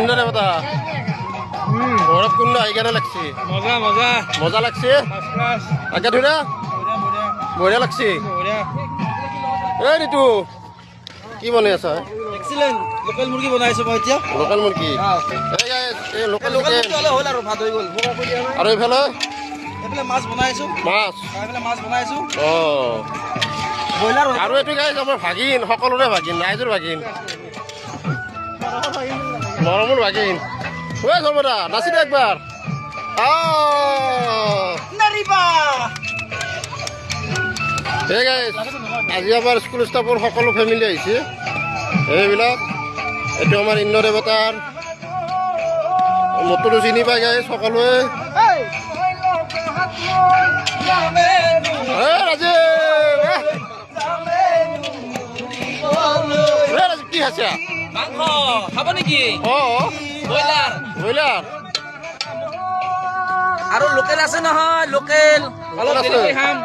ইন্দ্ৰ দেবতা ঘৰত কোন আহি কেনে লাগছে মজা মজা মজা লাগছে ফাৰ্স্ট ক্লাস আগে ধৰা বঢ়িয়া লাগছে বঢ়িয়া এই ঋতু কি বনাই আছা এক্সিলেন্ট লোকেল মুরগি বনাইছো মই এতিয়া লোকেল মুৰ্গী এই লোকেল মুৰ্গী হ'ল আৰু ভাত হৈ গ'ল আৰু এইফালে এইফালে মাছ বনাইছো মাছ এইফালে মাছ বনাইছো অঁ ব্ৰইলাৰ আৰু এইটো গাইজ আমাৰ ভাগিন সকলোৰে ভাগিন ৰাইজৰ ভাগিন মৰমৰ ভাগিন ঐ সৰ্বদা নাচি দে একবাৰ নাৰিবা এই গাইজ আজি আমাৰ স্কুল ষ্টাফৰ সকলো ফেমিলি আহিছে এইবিলাক এইটো আমাৰ ইন্দ্ৰ দেৱতাৰ মটৰটো চিনি পাই গাইজ সকলোৱে ৰাজীৱ কি আছে মাংস খাব নেকি অঁ ব্ৰইলাৰ ব্ৰইলাৰ আৰু লোকেল আছে নহয় লোকেল অলপ আছে। দেৰিকৈ খাম